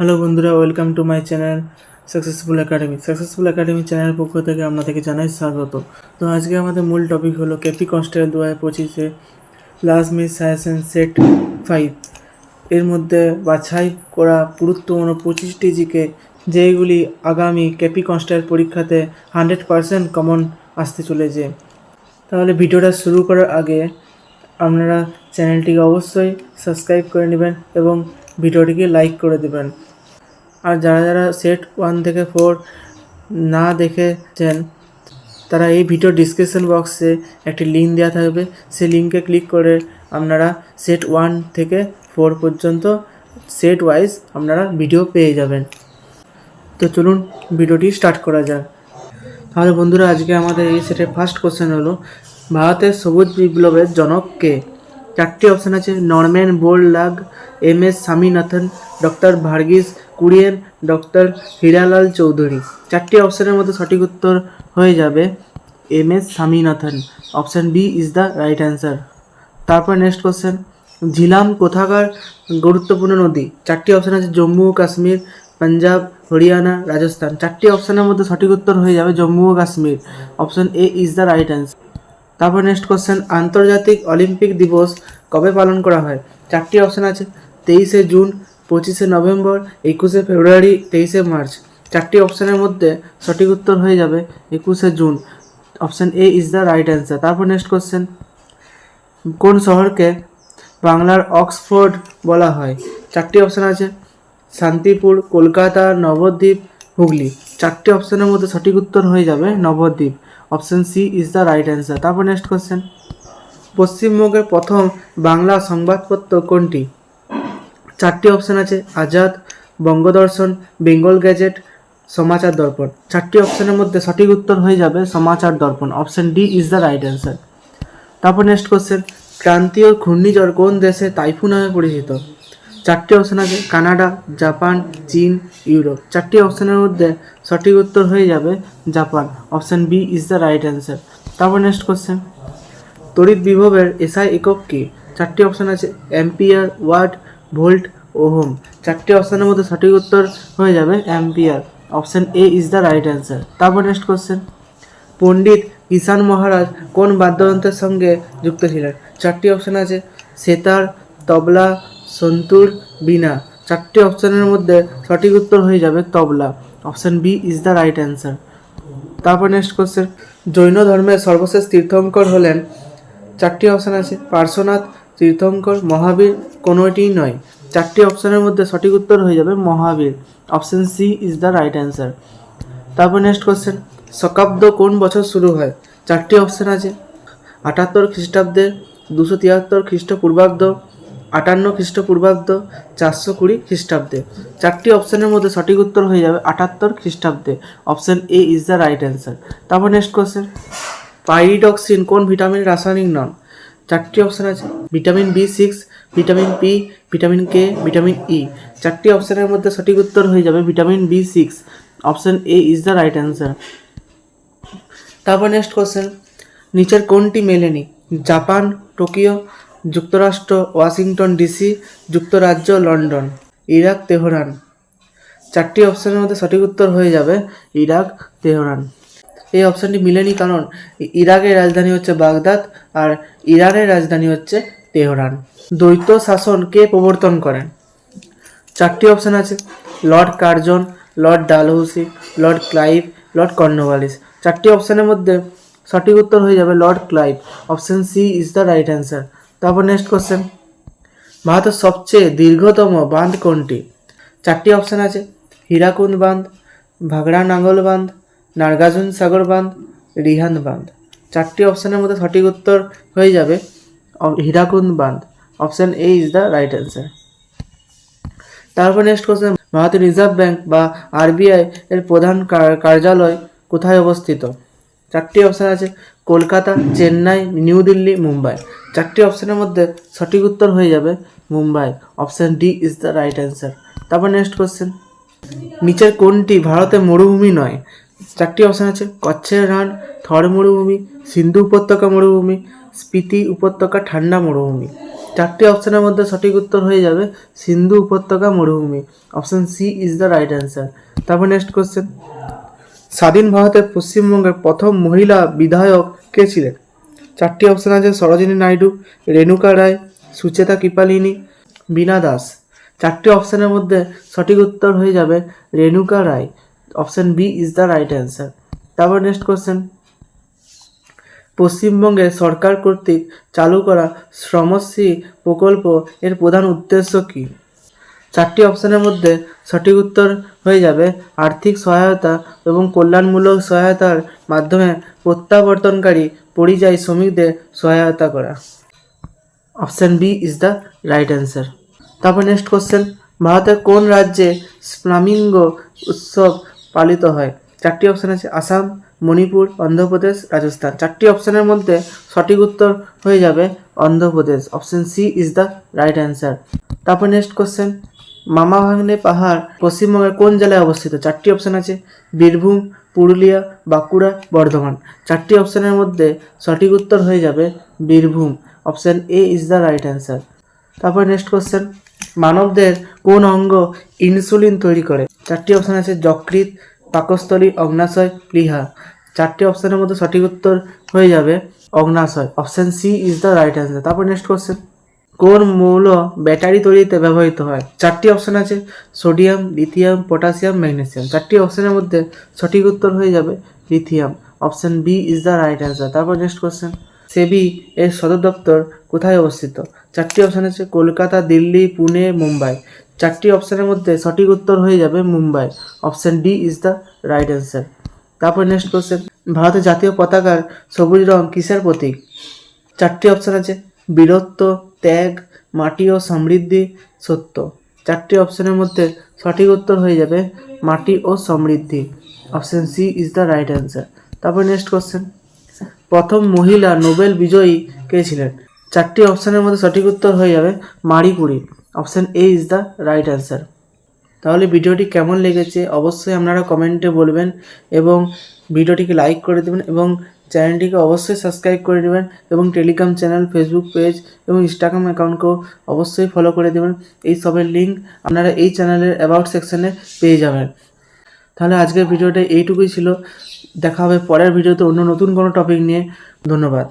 Hello বন্ধুরা, welcome to my channel successful academy চ্যানেলের পক্ষ থেকে আপনাদেরকে জানাই স্বাগত। তো আজকে আমাদের মূল টপিক হলো KP constable 2025 last minute suggestion set 5 এর মধ্যে বাছাই করা গুরুত্বপূর্ণ 25টি জিকে যেগুলি আগামী কেপি কনস্টেবল পরীক্ষাতে 100% কমন আসতে চলেছে। তাহলে ভিডিওটা শুরু করার আগে আপনারা চ্যানেলটিকে অবশ্যই সাবস্ক্রাইব করে নেবেন এবং ভিডিওটিকে লাইক করে দেবেন। আর যারা যারা সেট 1 থেকে 4 না দেখেছেন তারা এই ভিডিও ডিসক্রিপশন বক্সে একটি লিঙ্ক দেওয়া থাকবে, সেই লিঙ্কে ক্লিক করে আপনারা সেট 1 থেকে 4 পর্যন্ত সেট ওয়াইজ আপনারা ভিডিও পেয়ে যাবেন। তো চলুন ভিডিওটি স্টার্ট করা যাক। তাহলে বন্ধুরা, আজকে আমাদের এই সেটের ফার্স্ট কোশ্চেন হলো ভারতের সবুজ বিপ্লবের জনক কে? চারটি অপশান আছে: Norman Borlaug, M S. Swaminathan, doctor Verghese Kurien, doctor Hiralal Chowdhury. চারটি অপশানের মধ্যে সঠিক উত্তর হয়ে যাবে M S. Swaminathan. Option B is the right answer. তারপর নেক্সট কোশ্চেন, ঝিলাম কোথাকার গুরুত্বপূর্ণ নদী? চারটি অপশান আছে: জম্মু ও কাশ্মীর, পাঞ্জাব, হরিয়ানা, রাজস্থান। চারটি অপশানের মধ্যে সঠিক উত্তর হয়ে যাবে জম্মু ও Kashmir. Option A is the right answer. তারপর নেক্সট কোশ্চেন, আন্তর্জাতিক অলিম্পিক দিবস কবে পালন করা হয়? চারটি অপশান আছে: 23শে জুন, 25শে নভেম্বর, 21শে ফেব্রুয়ারি, 23শে মার্চ। চারটি অপশানের মধ্যে সঠিক উত্তর হয়ে যাবে 21শে June. Option A is the right answer. তারপর নেক্সট কোশ্চেন, কোন শহরকে বাংলার অক্সফোর্ড বলা হয়? চারটি অপশান আছে: শান্তিপুর, কলকাতা, নবদ্বীপ, হুগলি। চারটি অপশানের মধ্যে সঠিক উত্তর হয়ে যাবে Nabadwip. Option C is the right answer. তারপর নেক্সট কোশ্চেন, পশ্চিমবঙ্গের প্রথম বাংলা সংবাদপত্র কোনটি? চারটি অপশান আছে: আজাদ, বঙ্গদর্শন, বেঙ্গল গ্যাজেট, সমাচার দর্পণ। চারটি অপশানের মধ্যে সঠিক উত্তর হয়ে যাবে সমাচার দর্পণ। Option D is the right answer. তারপর নেক্সট কোশ্চেন, ক্রান্তীয় ঘূর্ণিঝড় কোন দেশে টাইফুন নামে পরিচিত? চারটি অপশান আছে: কানাডা, জাপান, চীন, ইউরোপ। চারটি অপশানের মধ্যে সঠিক উত্তর হয়ে যাবে Japan. Option B is the right answer. তারপর নেক্সট কোশ্চেন, তড়িৎ বিভবের এসআই একক কি? চারটি অপশান আছে: অ্যাম্পিয়ার, ওয়াট, ভোল্ট, ওহম। চারটি অপশানের মধ্যে সঠিক উত্তর হয়ে যাবে ampere. Option A is the right answer. তারপর নেক্সট কোশ্চেন, পণ্ডিত কিষাণ মহারাজ কোন বাদ্যযন্ত্রের সঙ্গে যুক্ত ছিলেন? চারটি অপশান আছে: সেতার, তবলা, সন্তুর, বীণা। চারটি অপশানের মধ্যে সঠিক উত্তর হয়ে যাবে tabla. Option B is the right answer. তারপর নেক্সট কোশ্চেন, জৈন ধর্মের সর্বশেষ তীর্থঙ্কর হলেন? চারটি অপশান আছে: পার্শ্বনাথ, তীর্থঙ্কর, মহাবীর, কোনোটিই নয়। চারটি অপশানের মধ্যে সঠিক উত্তর হয়ে যাবে Mahavir. Option C is the right answer. তারপর নেক্সট কোশ্চেন, শকাব্দ কোন বছর শুরু হয়? চারটি অপশান আছে: 78 খ্রিস্টাব্দে, 273 খ্রিস্টপূর্বাব্দ, 58 খ্রিস্টপূর্বাব্দ, 420 খ্রিস্টাব্দে। চারটি অপশানের মধ্যে সঠিক উত্তর হয়ে যাবে 78 খ্রিস্টাব্দে। Option A is the right answer. তারপর নেক্সট কোশ্চেন, পাইরিডক্সিন কোন ভিটামিন রাসায়নিক নাম? চারটি অপশান আছে: vitamin B6, vitamin P, vitamin K, vitamin E. চারটি অপশানের মধ্যে সঠিক উত্তর হয়ে যাবে vitamin B6। Option A is the right answer. তারপর নেক্সট কোশ্চেন, নিচের কোনটি মেলেনি? জাপান, টোকিও, যুক্তরাষ্ট্র, ওয়াশিংটন ডিসি, যুক্তরাজ্য, লন্ডন, ইরাক, তেহরান। চারটি অপশানের মধ্যে সঠিক উত্তর হয়ে যাবে ইরাক, তেহরান। এই অপশানটি মিলেনি কারণ ইরাকের রাজধানী হচ্ছে বাগদাদ আর ইরানের রাজধানী হচ্ছে তেহরান। দ্বৈত শাসন কে প্রবর্তন করেন? চারটি অপশান আছে: lord Curzon, lord Dalhousie, lord Clive, lord Cornwallis. চারটি অপশানের মধ্যে সঠিক উত্তর হয়ে যাবে lord Clive. Option C is the right answer. তারপর নেক্সট কোশ্চেন, ভারতের সবচেয়ে দীর্ঘতম বাঁধ কোনটি? চারটি অপশান আছে: হীরাকুদ বাঁধ, ভাগড়া নাঙ্গল বাঁধ, নার্গার্জুন সাগর বাঁধ, রিহান্দ বাঁধ। চারটি অপশানের মধ্যে সঠিক উত্তর হয়ে যাবে হীরাকুদ বাঁধ। Option A is the right answer. তারপর নেক্সট কোশ্চেন, ভারতীয় রিজার্ভ ব্যাঙ্ক বা আরবিআই এর প্রধান কার্যালয় কোথায় অবস্থিত? চারটি অপশান আছে: কলকাতা, চেন্নাই, নিউ দিল্লি, মুম্বাই। চারটি অপশানের মধ্যে সঠিক উত্তর হয়ে যাবে Mumbai. Option D is the right answer. তারপর নেক্সট কোশ্চেন, নিচের কোনটি ভারতে মরুভূমি নয়? চারটি অপশান আছে: কচ্ছের রান, থর মরুভূমি, সিন্ধু উপত্যকা মরুভূমি, স্পিতি উপত্যকা ঠান্ডা মরুভূমি। চারটি অপশনের মধ্যে সঠিক উত্তর হয়ে যাবে সিন্ধু উপত্যকা মরুভূমি। Option C is the right answer. তারপর নেক্সট কোশ্চেন, স্বাধীন ভারতের পশ্চিমবঙ্গের প্রথম মহিলা বিধায়ক কে ছিলেন? চারটি অপশন আছে, সরোজিনী নাইডু, রেণুকা রায়, সুচেতা কৃপালিনী, বীণা দাস। চারটি অপশনের মধ্যে সঠিক উত্তর হয়ে যাবে Renuka Roy. Option B is the right answer. তারপর নেক্সট কোশ্চেন, পশ্চিমবঙ্গের সরকার কর্তৃক চালু করা শ্রমশ্রী প্রকল্প এর প্রধান উদ্দেশ্য কী? চারটি অপশনের মধ্যে সঠিক উত্তর হয়ে যাবে আর্থিক সহায়তা এবং কল্যাণমূলক সহায়তার মাধ্যমে প্রত্যাবর্তনকারী পরিযায়ী শ্রমিকদের সহায়তা করা। Option B is the right answer. তারপর নেক্সট কোশ্চেন, ভারতের কোন রাজ্যে ফ্লামিঙ্গো উৎসব পালিত হয়? চারটি অপশন আছে, আসাম, মণিপুর, অন্ধ্রপ্রদেশ, রাজস্থান। চারটি অপশনের মধ্যে সঠিক উত্তর হয়ে যাবে Andhra Pradesh. Option C is the right answer. তারপর নেক্সট কোশ্চেন, মামা ভাগ্নে পাহাড় পশ্চিমবঙ্গের কোন জেলায় অবস্থিত? চারটি অপশন আছে, বীরভূম, পুরুলিয়া, বাঁকুড়া, বর্ধমান। চারটি অপশনের মধ্যে সঠিক উত্তর হয়ে যাবে Birbhum. Option A is the right answer. তারপর নেক্সট কোশ্চেন, মানবদের কোন অঙ্গ ইনসুলিন তৈরি করে? চারটি অপশন আছে, যকৃৎ, পাকস্থলী, অগ্নাশয়, প্লীহা। চারটি অপশনের মধ্যে সঠিক উত্তর হয়ে যাবে অগ্নাশয়। Option C is the right answer. তারপর নেক্সট কোশ্চেন, কোন মৌল ব্যাটারি তৈরিতে ব্যবহৃত হয়? চারটি অপশন আছে, সোডিয়াম, লিথিয়াম, পটাশিয়াম, ম্যাগনেসিয়াম। চারটি অপশনের মধ্যে সঠিক উত্তর হয়ে যাবে lithium. Option B is the right answer. তারপর নেক্সট কোশ্চেন, সেবি এর সদর দপ্তর কোথায় অবস্থিত? চারটি অপশন আছে, কলকাতা, দিল্লি, পুনে, মুম্বাই। চারটি অপশনের মধ্যে সঠিক উত্তর হয়ে যাবে Mumbai. Option D is the right answer. তারপর নেক্সট কোশ্চেন, ভারতের জাতীয় পতাকার সবুজ রং কিসের প্রতীক? চারটি অপশন আছে, বীরত্ব, ত্যাগ, মাটি ও সমৃদ্ধি, সত্য। চারটি অপশনের মধ্যে সঠিক উত্তর হয়ে যাবে মাটি ও সমৃদ্ধি। Option C is the right answer. তারপর নেক্সট কোশ্চেন, প্রথম মহিলা নোবেল বিজয়ী কে ছিলেন? চারটি অপশনের মধ্যে সঠিক উত্তর হয়ে যাবে Marie Curie. Option A is the right answer. তাহলে ভিডিওটি কেমন লেগেছে অবশ্যই আপনারা কমেন্টে বলবেন এবং ভিডিওটিকে লাইক করে দেবেন এবং চ্যানেলটিকে অবশ্যই সাবস্ক্রাইব করে দেবেন এবং টেলিগ্রাম চ্যানেল, ফেসবুক পেজ এবং ইনস্টাগ্রাম অ্যাকাউন্টকেও অবশ্যই ফলো করে দেবেন। এই সবের লিঙ্ক আপনারা এই চ্যানেলের অ্যাবাউট সেকশনে পেয়ে যাবেন। তাহলে আজকের ভিডিওটা এইটুকুই ছিল। দেখা হবে পরের ভিডিওতে অন্য নতুন কোনো টপিক নিয়ে। ধন্যবাদ।